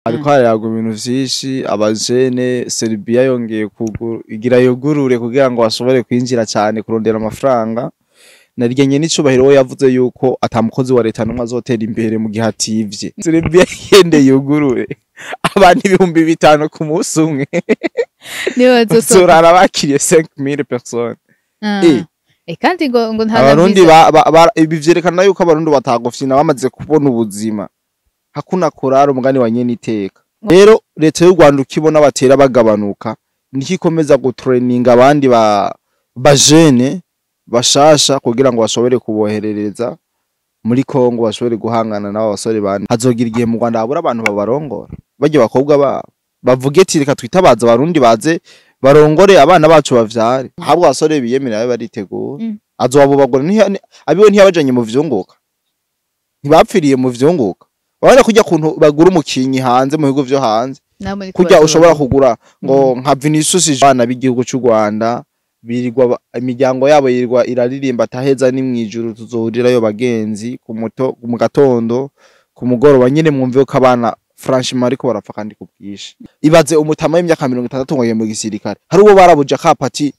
Ariko harayaga ibintu vyinshi abajene Serbia yongeye igira yugurure kugira ngo bashobore kwinjira cyane kurondera amafaranga nariryenye n'icubahiro we yavuze yuko atamukozi wa leta numwe azotera imbere mu gihe ativye Serbia yende yugurure abantu 5,000 ku munsi umwe niyo bazorara bakiriye 5,000 personnes kandi ngo nta abarundi ibi vyerekana yuko abarundi batagofyina bamaze kubona ubuzima hakuna kurara umugani wa nyene iteka rero leta y'u Rwanda ukibona batera bagabanuka nikikomeza gutraininga abandi bajene bashasha kugira ngo bashobore kuboherereza muri Kongo bashobore guhangana n'abo basore bandi hazogira igihe mu Rwanda habura abantu babarongora bajye bakobwa bavuge ati reka twitabaza abarundi baze barongore abana bacu bavyare ahubwo basore biyemerera baritegura azobabo bagora abiwe ntiyabajanye mu vyunguka ntibapfiriye mu vyunguka Wabona kujya kuntu bagura umukinyi hanze mu bigo vyo hanze kujya ushobora kugura ngo nka Vinicius Jana b'igihugu cy'u Rwanda birirwa imiryango yabo yirirwa iraririmba taheza ni mwijuru tuzohurirayo bagenzi mu gatondo ku mugoroba nyine mwumve ko abana franchement ariko barapfa kandi kubwisha ibaze umutama y'imyaka 60 ngo mu gisirikare hari uwo barabuja kapati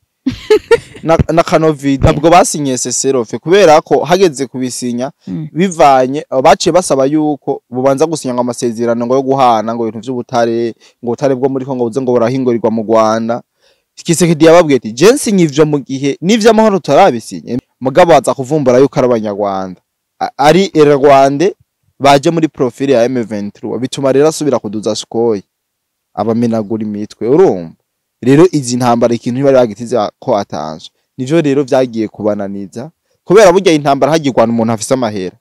na Kanovid ntabwo basinye seserofe kubera ko hageze kubisinya bivanye baciye basaba yuko bubanza gusinya ngo amasezerano ngo yo guhana ngo ibintu by'ubutare ngo ubutare bwo muri Kongo buze ngo burahingorirwa mu Rwanda Kisekedi yababwiye ati jensi nyivyo mu gihe nivyo amahoro tarabisinye mugabo baza kuvumbura yuko ari abanyarwanda ari Rwanda baje muri profile ya M23 bituma rero asubira kuduza Sukoyi abamenagura imitwe urumva rero izi ntambara ikintu ntibari bagitize ko atanzwe nivyo rero vyagiye kubananiza kubera burya intambara hagirwana umuntu afise amahera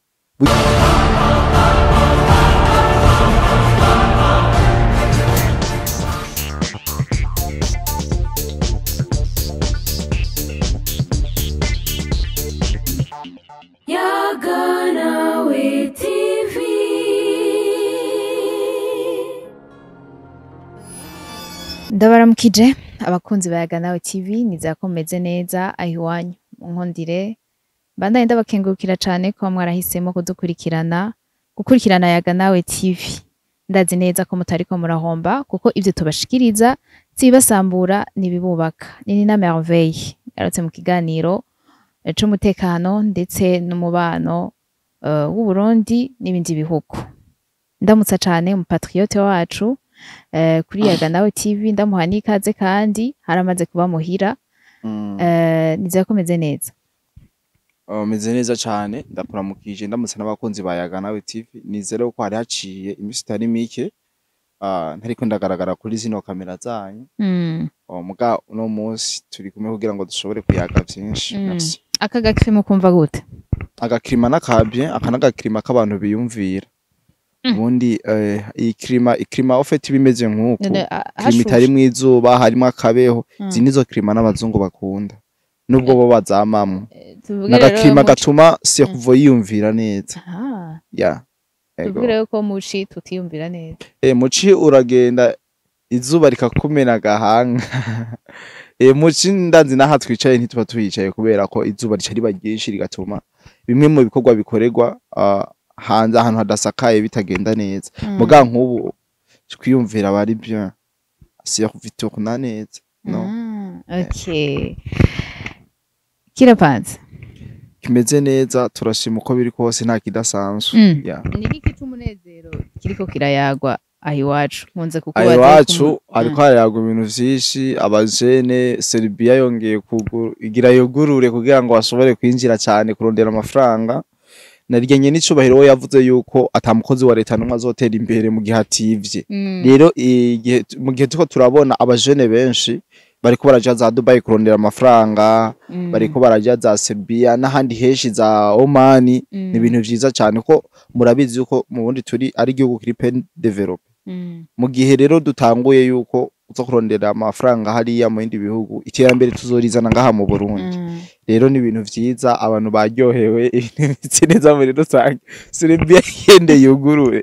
Ndabaramukije abakunzi bayaganawe TV nizakomeze neza ahiwanyu nkondire bandaye ndabakengurukira cyane ko mwarahisemo gukurikirana yaganawe TV ndazi neza ko mutari ko murahomba kuko ivyo tubashikiriza zibasambura nibibubaka ni na merveille yarotse mu kiganiro c'umutekano ndetse n'umubano w'u Burundi n'ibindi bihugu ndamutsa cyane mu patriote wacu kuri yaganawe TV ndamuha nikaze kandi haramaze kuba muhira nizakomeze neza meze neza cyane ndakuramukije ndamutse n'abakunzi ba yaganawe TV nizere ko hari haciye imisi itari mike ntariko ndagaragara kuri zino kamera zanyu muga uno munsi turi kumwe kugira ngo dushobore kuyaga byinshi aka gakirimo kumva gute agakirima nakabye akanagakirima k'abantu biyumvira ubundi ikrima ofeti bimeze nk'uko krima itari mwizuba harimo akabeho zinizo krima n'abazungu bakunda nubwo bo bazamamwe nagakrima gatuma cerveau yiyumvira neza tubwire ko muci tutiyumvira neza muci uragenda izuba rikakumena gahanga muci ndanzi naha twicaye ntituba tuyicaye kubera ko izuba rica riba ryinshi rigatuma bimwe mu bikorwa bikorerwa hanze ahantu hadasakaye bitagenda neza muga nk'ubu twiyumvira bari byo cerveau tourna neza no okay kirapanze kimeze neza turashima uko biri kose nta kidasanzwe ni iki cy'umunezero kiriko kirayagwa ahiwacu nkunze kukubaza ahiwacu ariko harayaga ibintu vyinshi abajene Serbia yongeye igira yugurure kugira ngo bashobore kwinjira cyane kurondera amafaranga nariryenye n'icubahiro we yavuze yuko atamukozi wa leta numwe azotera imbere mu gihe ativye rero mu gihe tuko turabona abajene benshi bariko baraja za Dubai kurondera amafaranga bariko baraja za Serbia n'ahandi heshi za Oman ni ibintu vyiza cyane ko murabizi yuko mu bundi turi ari igihugu kiri pen develop mu gihe rero dutanguye yuko uzo kurondera amafaranga hariya mu bindi bihugu iterambere tuzorizana ngaha mu Burundi rero ni ibintu vyiza abantu baryohewe ibintu neza muri rusange Serbia yende yugurure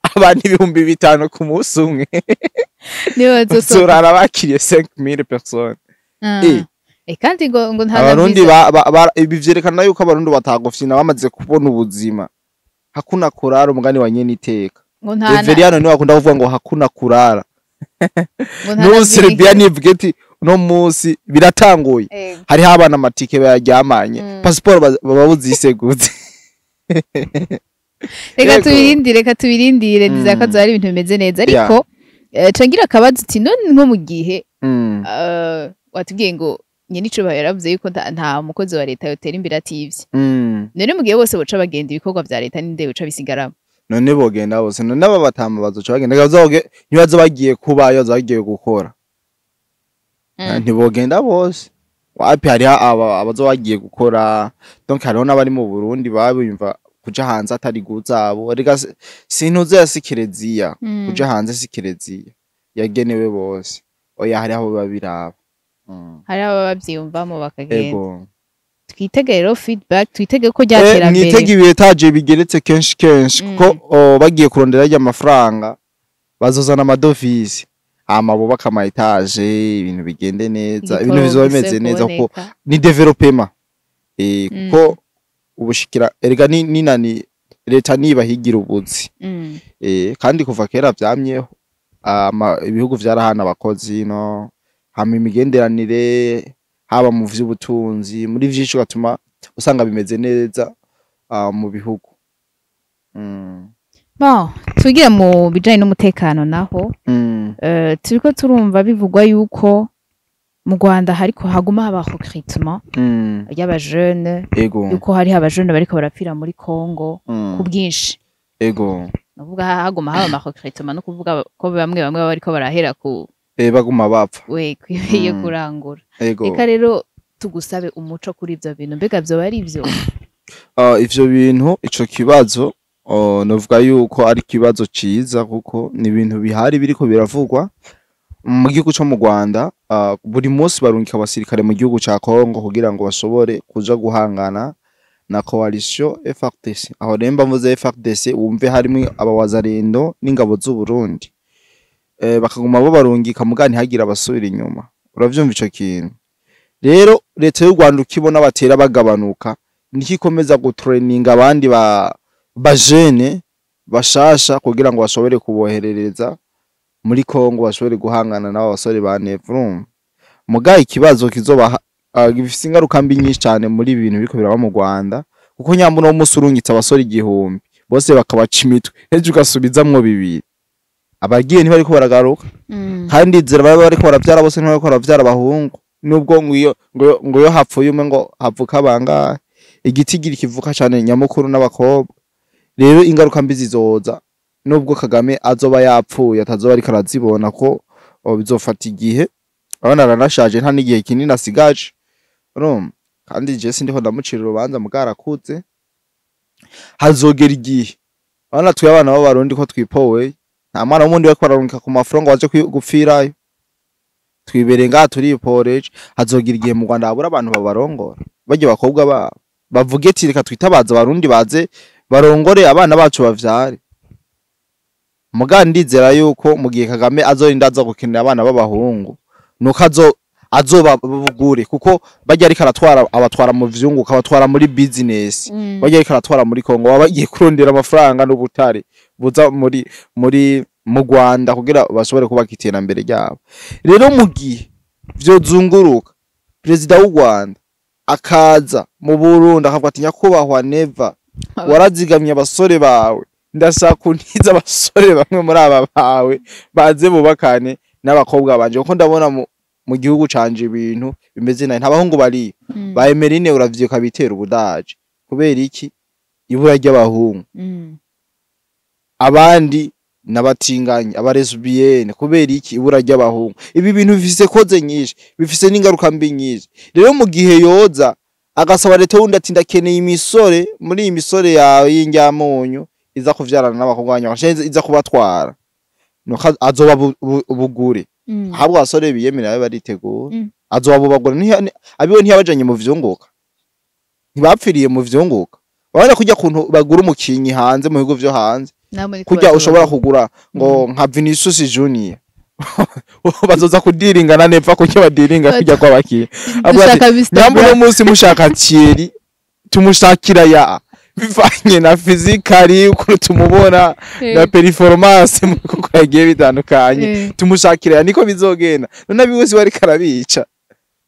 abantu 5,000 ku munsi umwe niyo bazorara bakiriye 5,000 personnes kandi ngo nta abarundi ibi vyerekana yuko abarundi batagofyina bamaze kubona ubuzima hakuna kurara umugani wa nyene iteka ngo nta Reveriano niwe akunda kuvuga ngo hakuna kurara ngo nta no Serbia nivuga ati no munsi biratanguye hari abana amatike bayaryamanye passport babuzisegutse reka tubirindire ndizakazo ari ibintu bimeze neza ariko cangira akabazo uti none nko mu gihe watubwiye ngo nyene ico yaravuze yuko nta mukozi wa leta yotera imbere ativye none mu gihe bose boca bagenda ibikorwa vya leta ninde boca bisigaramo none bogenda bose none aba batama bazoca bagenda gazoge nibazo bagiye kubayo zagiye gukora ntibogenda bose wapi hari abazo bagiye gukora donc hariho n'abari mu Burundi babimva kuja hanze atari guzabo rega sintuze yasikerezia kuja hanze sikerezia yagenewe bose oya hari aho babiraba hari abavyumvamo bakagenda twitege rero feedback twitege ko ryatera mbere nitege ibetaje bigeretse kenshi kuko bagiye kurondera rya amafaranga bazozana amadofisi amabo bakama etage ibintu bigende neza ibintu bizomeze neza ko ni development kuko ubushikira erega ni nani leta niba higira ubuzi kandi kuva kera vyamyeho ibihugu vyarahana abakozi no hama imigenderanire haba mu vy'ubutunzi muri vyinshi gatuma usanga bimeze neza mu bihugu bon tugira mu bijanye n'umutekano naho turiko turumva bivugwa yuko mu Rwanda hariko haguma haba recrutement y'aba jeune yuko hari aba jeune bariko barapfira muri Congo ku bwinshi navuga haguma haba recrutement no kuvuga ko bamwe bariko barahera ku baguma bapfa kwiye kurangura reka rero tugusabe umuco kuri ivyo bintu mbega vyo bari ivyo ivyo bintu ico kibazo novuga yuko ari kibazo ciza kuko ni ibintu bihari biriko biravugwa mu gihugu cyo mu Rwanda buri munsi barungika abasirikare mu gihugu ca Congo kugira ngo bashobore kuja guhangana na coalition FARDC aho remba mvuze FARDC wumve harimo abawazarendo n'ingabo z'u Burundi bakaguma bo barungika mugani hagira abasubira inyuma uravyumva ico kintu rero leta y'u Rwanda ukibona batera bagabanuka nikikomeza gutraininga abandi bajene bashasha kugira ngo bashobore kuboherereza muri Congo bashobore guhangana n'abo basore ba Nevrum mugaye ikibazo kizoba gifise ingaruka mbi nyinshi cyane muri ibintu biriko biraba mu Rwanda kuko nyambuno w'umusurungitse abasore igihumbi bose bakabaca imitwe ejo ugasubizamwo bibiri abagiye ntibariko baragaruka kandi inzira baba bariko baravyara bose ntibariko baravyara abahungu nubwo ngo yo hapfuye umwe ngo havuka bangahe igiti gira kivuka cyane nyamukuru n'abakobwa rero ingaruka mbi zizoza nubwo Kagame azoba yapfuye atazoba ariko arazibona ko bizofata igihe abana aranashaje nta n'igihe kinini asigaje kandi je sindiho ndamucira urubanza mugarakutse hazogera igihe abana twe abana b'abarundi ko twipowe nta mwana w'umundi we kwararunka ku mafaranga waje gupfirayo twibere ngaha turiporeje hazogera igihe mu Rwanda habura abantu babarongora bagiye bakobwa babo bavuge ati reka twitabaza abarundi baze barongore abana bacu bavyare mugandizera yuko mu gihe Kagame azorinda aza gukenera abana b'abahungu nuko azoba bugure kuko bajya ariko abatwara mu vyunguka abatwara muri business bajya ariko aratwara muri Congo bagiye kurondera amafaranga n'ubutare buza mu Rwanda kugira bashobore kubaka iterambere ryabo rero mu gihe vyozunguruka president w'u Rwanda akaza mu Burundi akavuga ati nyakubahwa Neva warazigamye abasore bawe ndashaka kuntiza abasore bamwe muri aba bawe baze bubakane n'abakobwa banje kuko ndabona mu gihugu canje ibintu bimeze nayo ntabahungu bari ba Emerine uravyiuka bitera ubudaje kubera iki ibura ry'abahungu abandi nabatinganye abaresbienne kubera iki ibura ry'abahungu ibi bintu bifise koze nyinshi bifise n'ingaruka mbi nyinshi rero mu gihe yoza agasaba leta wundi ati ndakeneye imisore muri iyi misore yawe y'injyamunyu iza kuvyarana n'abakobwa banywa iza kubatwara nuko azoba bugure ahubwo abasore biyemera babe baritegura azoba bubagura abiwe ntiyabajanye mu vyunguka ntibapfiriye mu vyunguka wabona kujya kuntu bagura umukinyi hanze mu bigo vyo hanze kujya ushobora kugura ngo nka Vinicius Junior bazoza kudiringana nepfa kucyo badiringa kujya kw'abakiri nyambo no munsi mushaka Thierry tumushakira ya bivanye na physically uko tumubona na performance mu kuko yagiye bitandukanye tumushakira niko bizogenda none abiwese wari karabica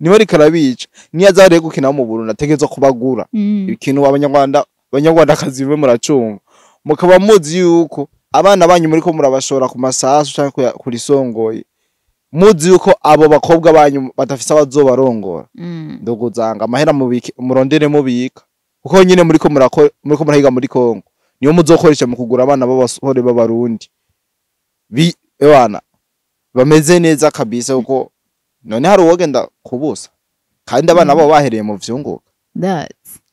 niwe ari karabica niyo azare gukina mu Burundi ategerezwa kubagura ikintu abanyarwanda kazi bive muracunga mukaba muzi yuko abana banyu muri ko murabashora ku masasu cyangwa kuri songoye muzi yuko abo bakobwa banyu batafisa abazobarongora ndoguzanga amahera murondere mubika kuko nyine muri ko murahiga muri Kongo niyo muzokoresha mu kugura abana b'abasore b'abarundi bana bameze neza kabisa kuko none hari uwogenda kubusa kandi abana babo bahereye mu vyunguka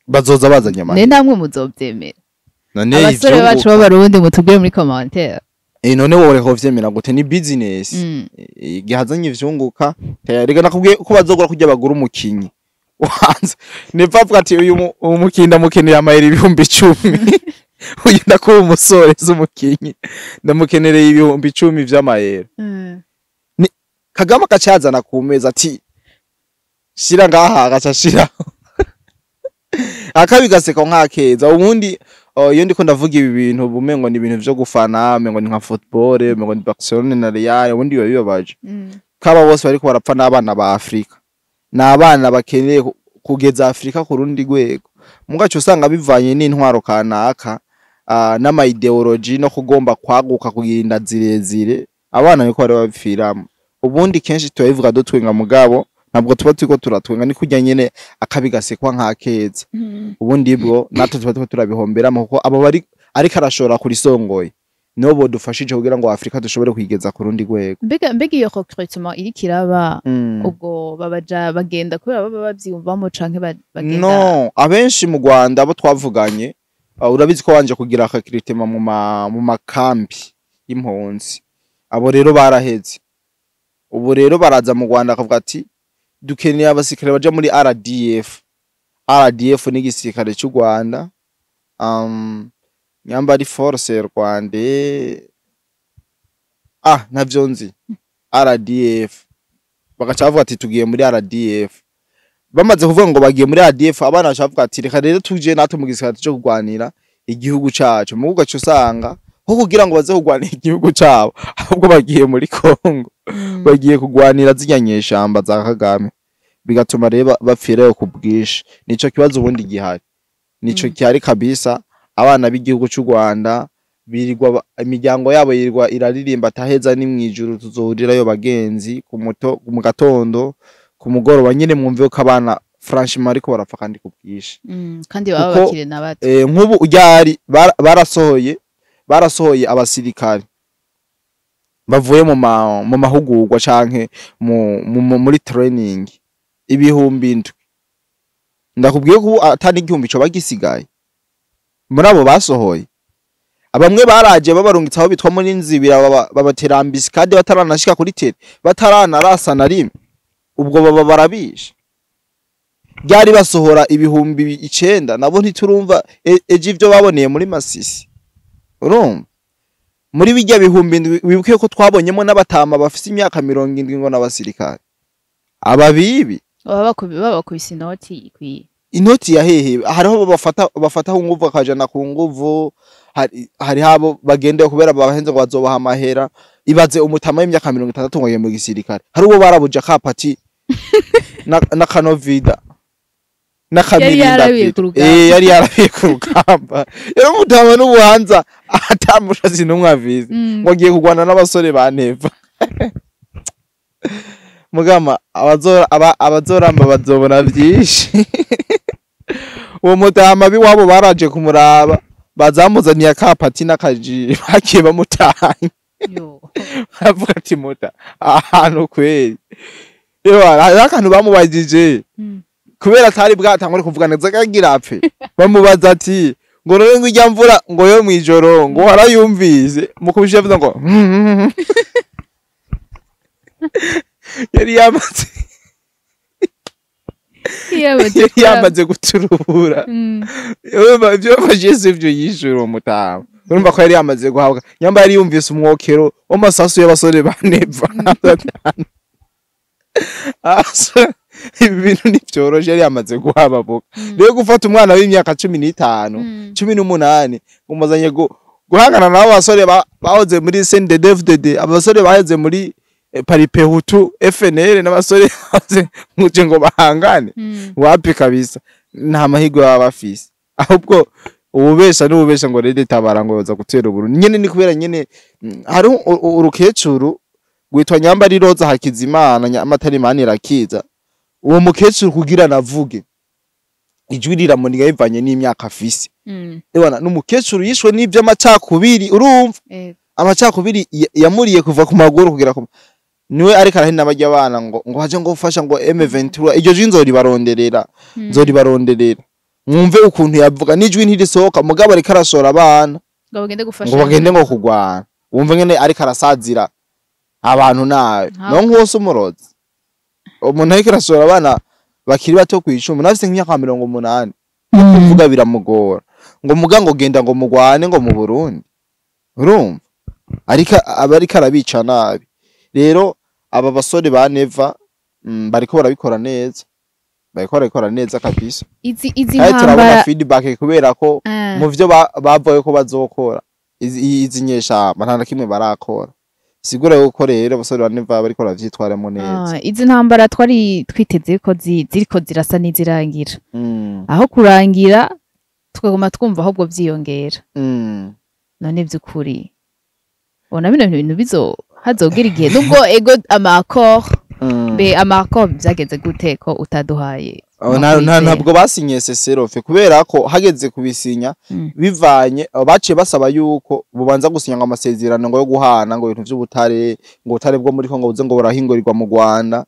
bazoza bazanye amahera ne namwe muzovyemera none abasore bacu b'abarundi mutubwire muri commentaire none wowe ko vyemera gute ni business igihazanye ivyunguka rega nakubwiye ko bazogura kujya bagura umukinyi wanze ne papa ati uyu umukinda mukeneye amahera 10,000 uyu ndakuba umusore z'umukinyi ndamukenereye 10,000 vy'amahera Kagama kacazana ku meza ati shira ngaha agacashira akabigaseka nkakeza ubundi iyo ndiko ndavuga ibi bintu bumengo ni ibintu byo gufana mengo ni nka football mengo ni Barcelona na Real ubundi bibabaje kaba bose bariko barapfa n'abana ba Afrika n'abana bakeneye kugeza Afrika ku rundi rwego mugacho usanga bivanye n'intwaro kanaka n'ama ideology no kugomba kwaguka kugirinda zirezire abana niko bari babifiramo ubundi kenshi tubivuga dutwenga mugabo ntabwo tuba turiko turatwenga ni kujya nyene akabigasekwa nkakeza ubundi bwo natwe tuba turabihomberamo kuko abo bari ariko arashora kuri songoye no bo dufashije kugira ngo Afrika dushobore kwigeza ku rundi rwego mbega iyo recrutement iri kiraba ubwo babaja bagenda kubera baba bavyumvamo canke bagenda no abenshi mu Rwanda abo twavuganye urabizi ko wanje kugira recrutement mu makambi y'impunzi abo rero baraheze ubu rero baraza mu Rwanda akavuga ati dukeneye abasikare baje muri RDF ni gisirikare cy'u Rwanda nyamba ari force Rwanda navyo nzi RDF bagacavuga ati tugiye muri RDF bamaze kuvuga ngo bagiye muri RDF abana bacavuga ati reka rero tuje natwe mu gisirikare cyo kugwanira igihugu cacu mu gace usanga ho kugira ngo baze kugwanira igihugu cabo ahubwo bagiye muri Kongo bagiye kugwanira zinyanyeshamba za Kagame bigatuma reba bapfireyo kubwisha nico kibazo ubundi gihari nico cyari kabisa abana b'igihugu cy'u Rwanda birirwa imiryango yabo yirirwa iraririmba taheza ni mwijuru tuzohurirayo bagenzi mu gatondo ku mugoroba nyine mwumve ko abana franchement ariko barapfa kandi kubwisha kandi baba bakire nabato nk'ubu ujyari barasohoye abasirikare bavuye mu mahugurwa canke muri training ibihumbi indwi ndakubwiye ko atani igihumbi cyo bagisigaye muri abo basohoye abamwe baraje babarungitsaho bitwa muri nzibira babaterambisi kandi bataranashika kuri tere bataranarasa na rimwe ubwo baba barabisha byari basohora ibihumbi 9 nabo ntiturumva eje ivyo baboneye muri Masisi urumva muri bijya bihumbi wibuke ko twabonyemo n'abatama bafite imyaka 70 ngo n'abasirikare ababibi baba kubisa inoti ikwiye inoti ya hehe hariho bafata nguvu akajana ku nguvu hari habo bagende kubera bahenze ngo bazobaha amahera ibaze umutama y'imyaka 60 ngo mu gisirikare hari uwo barabuja kapati na kanovida na kamirinda yari yarabiye ku rugamba rero mutama n'ubuhanza atamushazi n'umwavize ngo agiye kugwana n'abasore ba Neva mugama abazoramba bazobona byinshi uwo mutama biwabo baraje kumuraba bazamuzaniye akapati n'akaji bakiye bamutanye bavuga ati muta ahantu kweli hari akantu bamubajije kubera atari bwatangure kuvugana zakagira apfe bamubaza ati ngo rero ngo ijya mvura ngo yo mwijoro ngo warayumvise mukubishe avuga ngo yari yamaze guturubura ibyo bafashije ibyo yishura umutama urumva ko yari yamaze guhabwa nyamba yari yumvise umwokero w'amasasu y'abasore ba Neva ibi bintu nivyoroshe yari yamaze guhababuka rero gufata umwana w'imyaka 15 18 umuzanye guhangana nabo basore bahoze muri CNDD-FDD abasore baheze muri Paripehutu FNL n'abasore muje ngo bahangane wapi kabisa nta mahirwe baba bafise ahubwo ububesha n'ububesha ngo rede tabara ngo yoza gutera Burundi nyene ni kubera nyene hari urukecuru gwitwa Nyambari Roza Hakizimana Nyamatari Mani Rakiza uwo mukecuru kugira navuge ijwi riramuniga yivanye n'imyaka afise ebana n'umukecuru yishwe n'ivyo amacakubiri urumva amacakubiri yamuriye kuva ku maguru kugira ko niwe ariko arahina abajya abana ngo haje ngo ufasha ngo M23 iryo jwi nzoribaronderera mwumve ukuntu yavuga n'ijwi ntirisohoka mugabo ariko arashora abana ngo bagende ngo kugwana wumve ngene ariko arasazira abantu nawe no nkose umurozi umuntu ariko arashora abana bakiri bato kwicuma nafise nk'imyaka 80 kuvuga biramugora ngo mugango genda ngo mugwane ngo mu Burundi urumva ariko abariko arabica nabi rero aba basore ba Neva bariko barabikora neza barikora neza kabisa izi ntambara feedback kubera ko mu byo bavuye ko bazokora izi nyesha nta kimwe barakora sigura yuko rero abasore ba Neva bariko baravyitwaramo neza izi ntambara twari twiteze ko ziriko zirasa n'izirangira aho kurangira tukagoma twumva ahubwo vyiyongera none by'ukuri bona bino bintu bizo hazogira igihe nubwo ego amakor be amakor byageze gute ko utaduhaye ntabwo basinye seserofe kubera ko hageze kubisinya bivanye baciye basaba yuko bubanza gusinya ngo amasezerano ngo yo guhana ngo ibintu by'ubutare ngo utare bwo muri Kongo buze ngo burahingorirwa mu Rwanda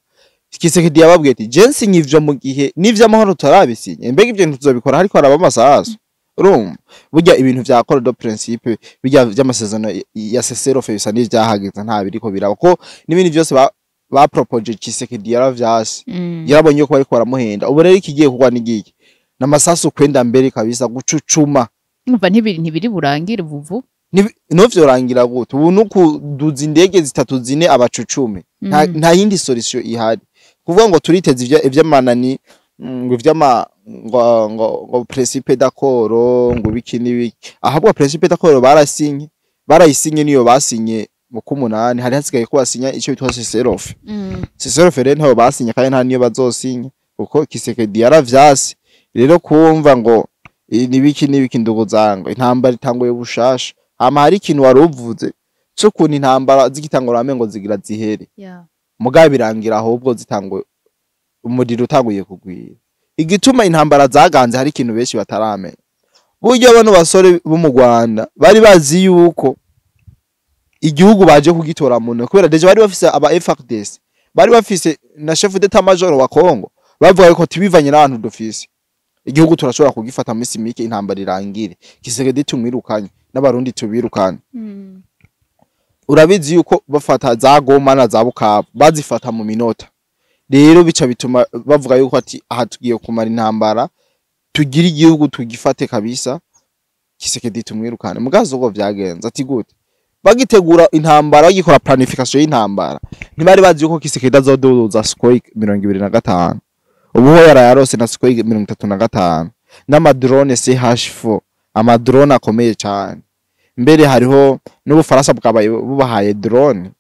Kisekedi yababwiye ati jensi nyivyo mu gihe n'ivy'amahoro turabisinye mbega ibyo ntuzobikora ariko araba amasasu urumva burya ibintu vya accord de principe bijya by'amasezerano ya seserofe bisa n'ivyahageze nta biriko biraba ko n'ibindi byose ba propose Kisekedi yaravyase yarabonye ko bariko baramuhenda ubu rero ikigiye kugwa n'igiki n'amasasu kwenda mbere kabisa gucucuma umva ntibiri burangire vuvu novyo rangira gute ubu nukuduza indege zitatu zine abacucume nta yindi solution ihari kuvuga ngo turiteze ivy'amanani ngo ivy'ama ngo principe d'accord ngo biki nibiki ahabwa principe d'accord barayisinye niyo basinye mu kumunani hari hasigaye ko basinya ico bitwa seserofe seserofe rero ntaho basinye kandi nta niyo bazosinya uko Kisekedi yaravyase rero kumva ngo nibiki ndugo zango intambara itangoye bushasha hama hari ikintu waruvuze cyo kuntu intambara zigitangura amengo zigira zihere mugabe birangira ahubwo zitangoye umuriro utanguye kugwira igituma intambara zaganze hari ikintu benshi bataramenya buryo abantu basore bo mu Rwanda bari bazi yuko igihugu baje kugitora muno kubera deje bari bafise aba FARDC bari bafise na chef d'état major wa Kongo bavuga ko tibivanye n'abantu dufise igihugu turashobora kugifata misi mike intambara irangire Kisekedi tumwirukanye n'abarundi tubirukanye urabizi yuko bafata za Goma na za Bukavu bazifata mu minota rero bica bituma bavuga yuko ati aha tugiye kumara intambara tugira igihugu tugifate kabisa Kisekedi tumwirukane mugazo ngo vyagenza ati gute bagitegura intambara bagikora planification y'intambara ntibari bazi yuko Kisekedi azodoza Sukhoi 25 ubu ho yarayarose na Sukhoi 35 n'amadrone CH4 amadrone akomeye cyane mbere hariho n'ubufaransa bwabaye bubahaye drone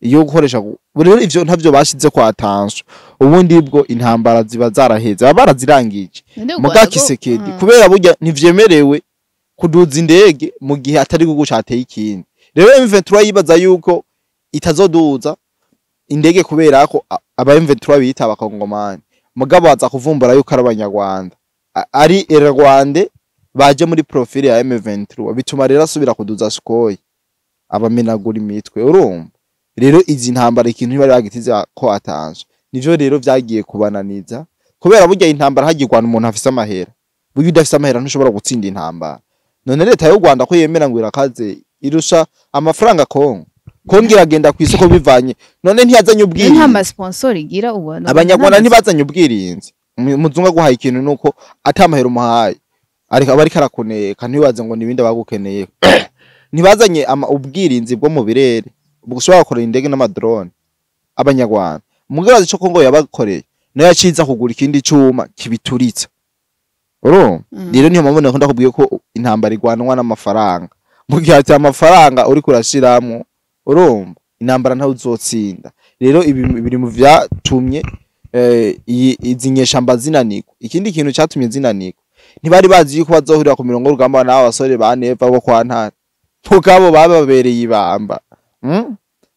iyo gukoresha rero ivyo ntavyo bashize kwa attention ubundi bwo intambara ziba zaraheze barazirangije muga Kisekedi kubera burya ntivyemerewe kuduza indege mu gihe atari gugucateye ikindi rero M23 yibaza yuko itazoduza indege kubera ko aba M23 bita abakongomani mugabo baza kuvumbura yuko ari abanyarwanda ari Rwanda baje muri profile ya M23 bituma rero asubira kuduza Sukhoi abamenagura imitwe urumva rero izi ntambara ikintu ntibari bagitize ko atanzwe nivyo rero vyagiye kubananiza kubera burya intambara hagirwana umuntu afise amahera burya udafise amahera ntushobora gutsinda intambara none leta y'u Rwanda ko yemera ngo irakaze irusha amafaranga Kongo kongira agenda ku isoko bivanye none ntiyazanye ubwirinzi nta ma sponsor igira ubona abanyarwanda ntibazanye ubwirinzi muzunga guhaye ikintu nuko atamahera umuhaye ariko abari karakoneka ntibaze ngo nibindi bagukeneye ntibazanye ubwirinzi bwo mu birere bushobora gukora indege n'amadrone abanyarwanda mugabaze cyo Kongo yabakoreye no yaciza kugura ikindi cuma kibituritsa uro rero niyo mpamvu nakunda kubwiye ko intambara igwanwa n'amafaranga mu gihe ati amafaranga uri kurashiramo urumva intambara ntawe uzotsinda rero ibi biri mu vyatumye izi nyeshamba zinanirwa ikindi kintu cyatumye zinanirwa ntibari bazi yuko bazohurira ku mirongo y'urugamba n'abo basore ba Neva bo kwa Ntare mugabo bababereye ibamba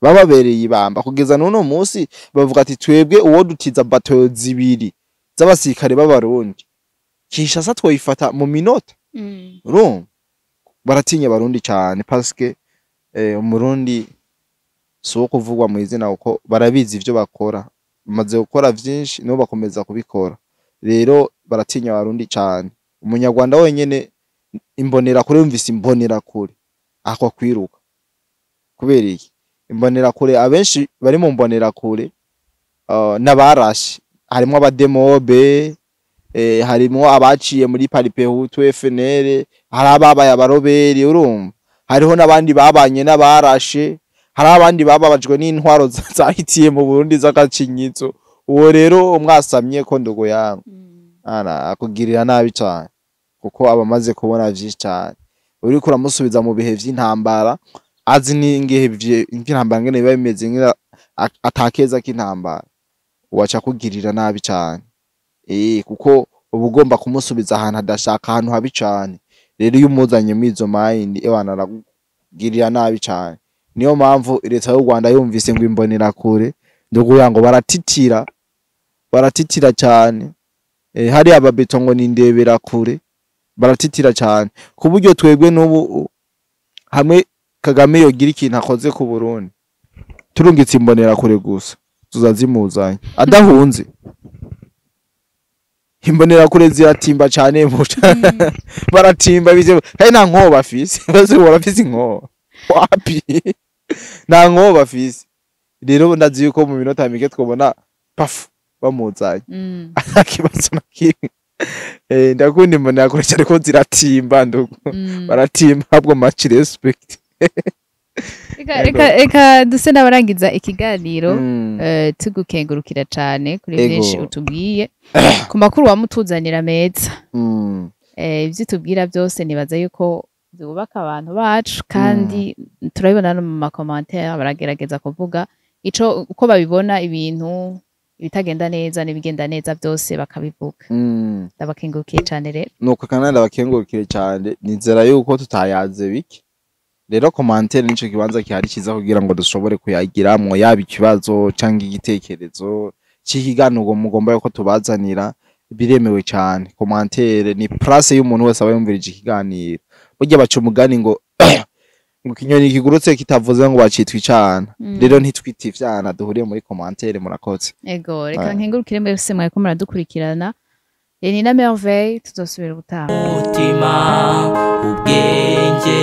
bababereye ibamba kugeza n'uno munsi bavuga ati twebwe uwo dutiza batayo zibiri z'abasirikare b'abarundi Kinshasa twoyifata mu minota urumva baratinya barundi cyane parce que umurundi so kuvugwa mu izina uko barabizi ivyo bakora bamaze gukora vyinshi no bakomeza kubikora rero baratinya barundi cyane umunyarwanda wenyene imbonera kure yumvise imbonera kure akwa kwiruka kubera iki imbonera kure abenshi bari mu mbonera kure n'abarashi harimo abademobe harimo abaciye muri paripehutu FNL hari ababaye abaroberi urumva hariho nabandi babanye n'abarashe hari abandi bababajwe n'intwaro zahitiye mu Burundi z'agacinyizo uwo rero umwasamye ko ndogo yangu akugirira nabi cyane kuko abamaze kubona vyinshi cyane uri kuramusubiza mu bihe vy'intambara azi ningehe vy'intambara ngene biba bimeze ngira atakeza k'intambara uwaca kugirira nabi cyane kuko uba ugomba kumusubiza ahantu adashaka ahantu habi cyane rero iyo umuzanye mizo mind ewana aragirira nabi cyane niyo mpamvu leta y'u Rwanda yumvise ngo imbonera kure ndoguya ngo baratitira cyane hari ababeto ngo nindebera kure baratitira cyane ku buryo twebwe n'ubu hamwe Kagame yogira ikintu akoze ku Burundi turungitse imbonera kure gusa tuzazimuzanye adahunze imbonera kure ziratimba cyane baratimba bize kandi nta nkoba afise baze barafise inkoba wapi nta nkoba afise rero ndazi yuko mu minota mike twobona pafu bamuzanye akibazo nakimwe ndakunda imbonera kure cyane ko ziratimba ndugo baratimba habwo much respect Eka duse n'abarangiza ikiganiro tugukengurukira cyane kuri byinshi utubwiye ku makuru wamutuzanira meza ibyo tubwira byose nibaza yuko byubaka abantu bacu kandi turabibona no mu makomantere baragerageza kuvuga ico uko babibona ibintu ibitagenda neza n'ibigenda neza byose bakabivuga ndabakengurukiye cyane rero nuko kandi ndabakengurukiye cyane nizera yuko tutayaze biki rero commentaire nico kibanza kihari kiza kugira ngo dushobore kuyagiramwo yaba ikibazo cyangwa igitekerezo cy'ikiganiro mugomba yuko tubazanira biremewe cyane commentaire ni place y'umuntu wese aba yumvirije ikiganiro burya baca umugani ngo ngo kinyoni kigurutse kitavuze ngo bacitwa icana rero ntitwite ivyana duhuriye muri commentaire murakoze ego reka nkengurukire mwese mwari ko muradukurikirana ni na merveille tuzosubira gutaha umutima ubwenge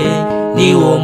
ni wo